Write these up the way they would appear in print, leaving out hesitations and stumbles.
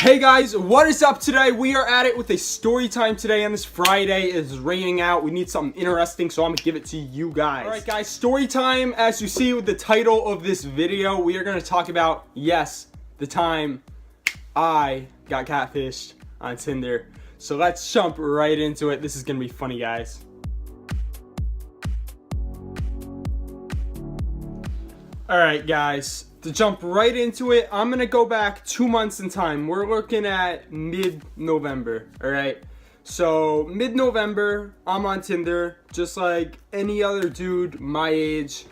Hey guys, what is up today? We are at it with a story time today on this Friday. It's raining out. We need something interesting, so I'm gonna give it to you guys. Alright guys, story time. As you see with the title of this video, we are gonna talk about, yes, the time I got catfished on Tinder. So let's jump right into it. This is gonna be funny, guys. Alright guys, to jump right into it, I'm gonna go back 2 months in time. We're looking at mid-November, alright? So, mid-November, I'm on Tinder, just like any other dude my age.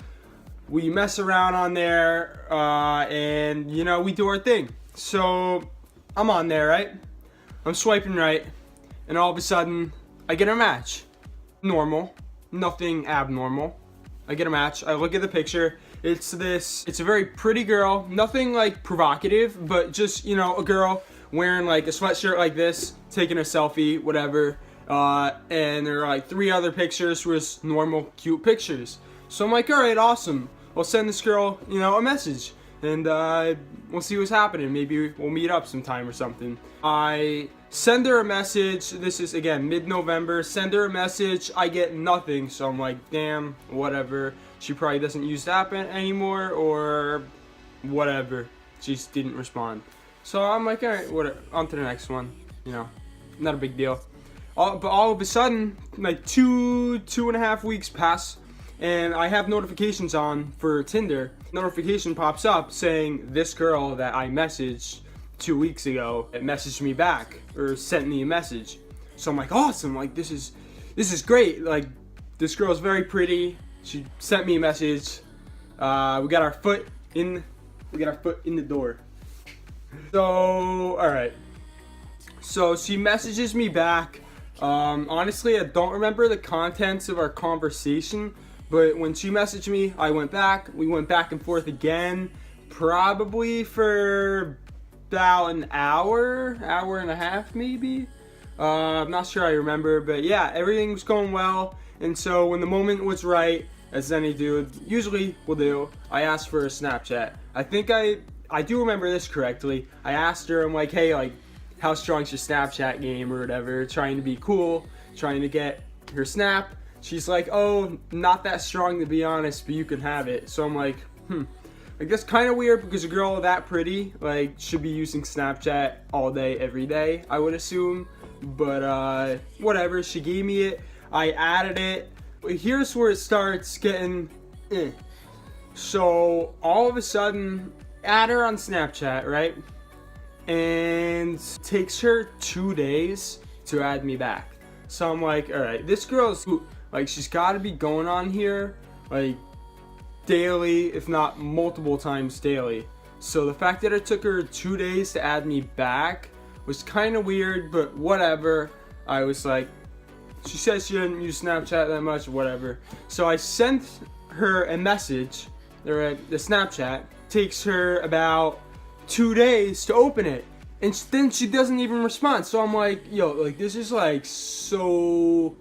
We mess around on there, and, you know, we do our thing. So, I'm on there, right? I'm swiping right, and all of a sudden, I get a match. Normal, nothing abnormal. I get a match, I look at the picture. It's a very pretty girl, nothing like provocative, but just, you know, a girl wearing like a sweatshirt like this, taking a selfie, whatever. And there are like 3 other pictures were just normal, cute pictures. So I'm like, all right, awesome. I'll send this girl, you know, a message, and we'll see what's happening. Maybe we'll meet up sometime or something. I send her a message. This is, again, mid-November. Send her a message. I get nothing. So I'm like, damn, whatever. She probably doesn't use the app anymore or whatever. She just didn't respond. So I'm like, all right, whatever. On to the next one. You know, not a big deal. But all of a sudden, like 2.5 weeks pass, and I have notifications on for Tinder. Notification pops up saying this girl that I messaged 2 weeks ago, it messaged me back or sent me a message. So I'm like, awesome, like this is great. Like, this girl's very pretty. She sent me a message. We got our foot in the door. So all right. So she messages me back. Honestly, I don't remember the contents of our conversation, but when she messaged me, I went back. We went back and forth again, probably for about an hour and a half maybe. I'm not sure I remember, but yeah, everything was going well. And so when the moment was right, as any dude usually will do, I asked for a Snapchat. I think I do remember this correctly. I asked her, I'm like, hey, like, how strong's your Snapchat game or whatever, trying to be cool, trying to get her snap. She's like, oh, not that strong to be honest, but you can have it. So I'm like, like, that's kind of weird because a girl that pretty, like, should be using Snapchat all day, every day, I would assume. But whatever, she gave me it. I added it. Here's where it starts getting So all of a sudden, add her on Snapchat, right? And takes her 2 days to add me back. So I'm like, all right, this girl's like, she's got to be going on here like daily, if not multiple times daily. So the fact that it took her 2 days to add me back was kind of weird, but whatever. I was like, she said she didn't use Snapchat that much, whatever. So I sent her a message, or the Snapchat. Takes her about 2 days to open it, and then she doesn't even respond. So I'm like, yo, like, this is like so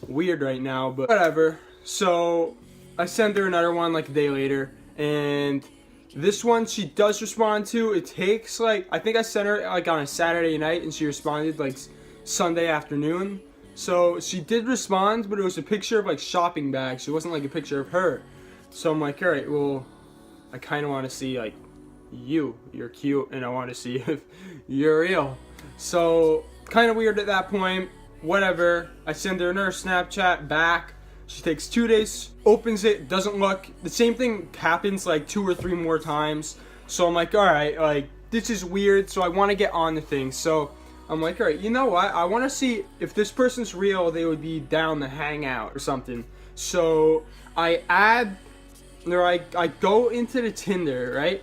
weird right now, but whatever. So I sent her another one like a day later, and this one she does respond to. It takes like, I think I sent her like on a Saturday night, and she responded like Sunday afternoon. So she did respond, but it was a picture of like shopping bags. It wasn't like a picture of her. So I'm like, all right, well, I kind of want to see like you're cute, and I want to see if you're real. So kind of weird at that point. Whatever. I send her another Snapchat back. She takes 2 days, opens it, doesn't look. The same thing happens like 2 or 3 more times. So I'm like, all right, like, this is weird. So I want to get on the thing. So I'm like, all right, you know what? I want to see if this person's real. They would be down to hang out or something. So I go into the Tinder, right?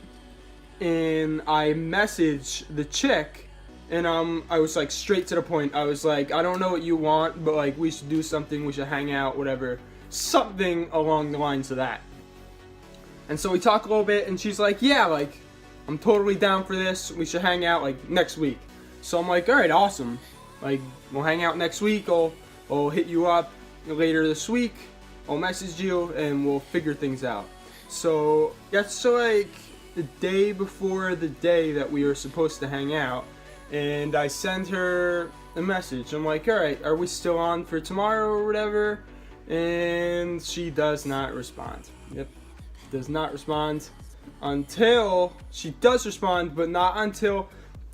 And I message the chick, and I was like straight to the point. I was like, I don't know what you want, but like, we should do something, we should hang out, whatever. Something along the lines of that. And so we talk a little bit, and she's like, yeah, like, I'm totally down for this. We should hang out like next week. So I'm like, all right, awesome. Like, we'll hang out next week. I'll hit you up later this week. I'll message you, and we'll figure things out. So that's like the day before the day that we were supposed to hang out, And I send her a message. I'm like, all right, are we still on for tomorrow or whatever? And she does not respond. Yep, does not respond until she does respond, but not until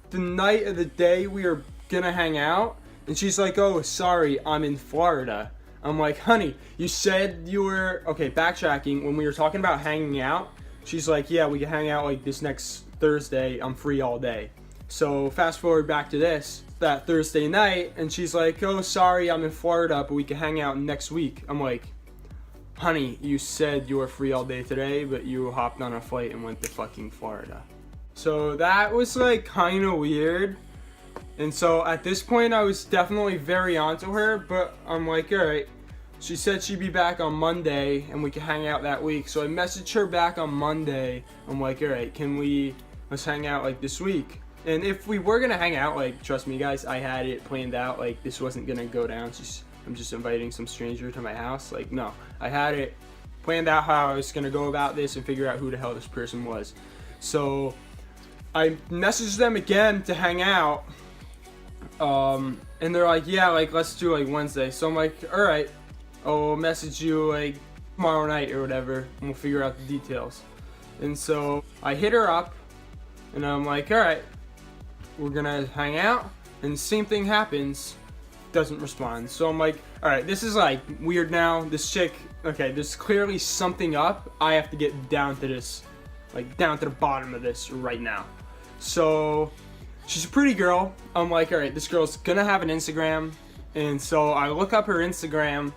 the night of the day we are gonna hang out. And she's like, oh, sorry, I'm in Florida. I'm like, honey, you said you were, okay, backtracking, when we were talking about hanging out, she's like, yeah, we can hang out like this next Thursday, I'm free all day. So fast forward back to that Thursday night, and she's like, oh, sorry, I'm in Florida, but we can hang out next week. I'm like, honey, you said you were free all day today, but you hopped on a flight and went to fucking Florida. So that was like kind of weird. And so at this point, I was definitely very onto her, but I'm like, all right. She said she'd be back on Monday and we could hang out that week. So I messaged her back on Monday. I'm like, all right, let's hang out like this week. And if we were gonna hang out, like, trust me guys, I had it planned out. Like, this wasn't gonna go down. I'm just inviting some stranger to my house. Like, no, I had it planned out how I was gonna go about this and figure out who the hell this person was. So I messaged them again to hang out. And they're like, yeah, like, let's do like Wednesday. So I'm like, all right, I'll message you like tomorrow night or whatever, and we'll figure out the details. And so I hit her up, and I'm like, all right, we're gonna hang out. And the same thing happens, doesn't respond. So I'm like, all right, this is like weird now. This chick, okay, there's clearly something up. I have to get down to this, like down to the bottom of this right now. So she's a pretty girl. I'm like, all right, this girl's gonna have an Instagram. And so I look up her Instagram.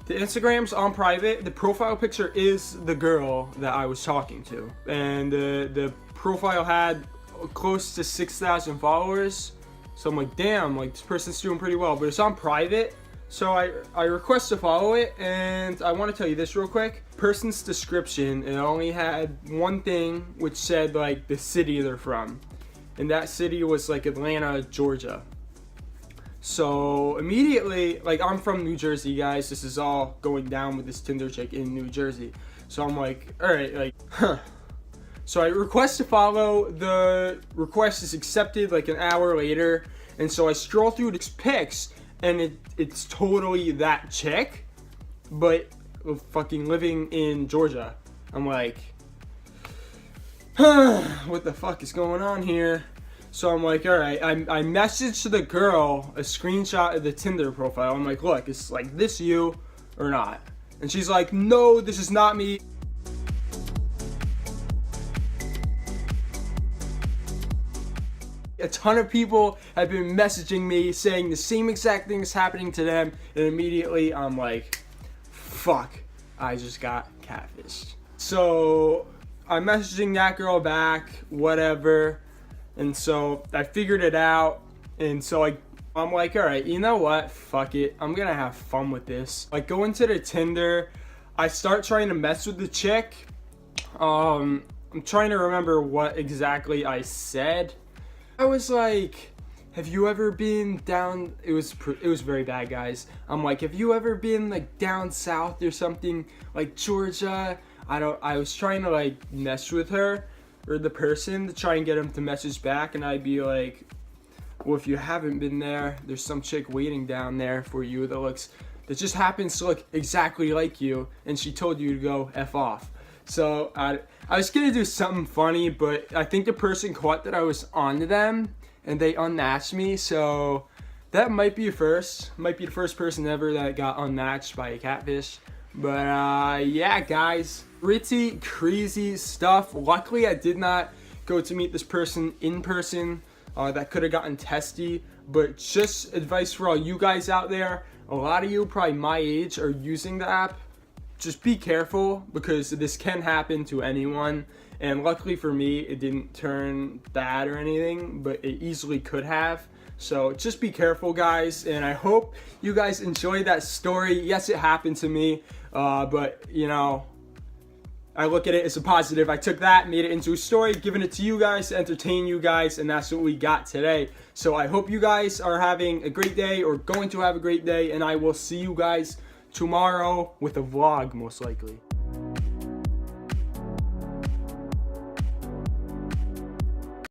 The Instagram's on private. The profile picture is the girl that I was talking to. And the profile had close to 6,000 followers. So I'm like, damn, like this person's doing pretty well. But it's on private. So I request to follow it. And I want to tell you this real quick. Person's description, it only had one thing which said like the city they're from. And that city was like Atlanta, Georgia. So immediately, like, I'm from New Jersey, guys. This is all going down with this Tinder chick in New Jersey. So I'm like, all right, like, huh. So I request to follow. The request is accepted like an hour later. And so I scroll through these pics, and it's totally that chick, but fucking living in Georgia. I'm like, what the fuck is going on here? So I'm like, all right, I messaged to the girl a screenshot of the Tinder profile. I'm like, look, is like this you or not? And she's like, no, this is not me. A ton of people have been messaging me saying the same exact thing is happening to them. And immediately I'm like, fuck, I just got catfished. So I'm messaging that girl back, whatever. And so I figured it out. And so I'm like, all right, you know what? Fuck it. I'm going to have fun with this. Like, go into the Tinder. I start trying to mess with the chick. I'm trying to remember what exactly I said. I was like, have you ever been down? It was very bad, guys. I'm like, have you ever been like down south or something, like Georgia? I was trying to like mess with her or the person to try and get him to message back, and I'd be like, well, if you haven't been there, there's some chick waiting down there for you that just happens to look exactly like you, and she told you to go F off. So I was gonna do something funny, but I think the person caught that I was onto them, and they unmatched me. So that might be a first. Might be the first person ever that got unmatched by a catfish. But yeah, guys, pretty crazy stuff. Luckily, I did not go to meet this person in person. That could have gotten testy. But just advice for all you guys out there. A lot of you, probably my age, are using the app. Just be careful, because this can happen to anyone. And luckily for me, it didn't turn bad or anything, but it easily could have. So just be careful, guys, and I hope you guys enjoyed that story. Yes, it happened to me, but you know, I look at it as a positive. I took that, made it into a story, giving it to you guys to entertain you guys, and that's what we got today. So I hope you guys are having a great day, or going to have a great day, and I will see you guys tomorrow with a vlog, most likely.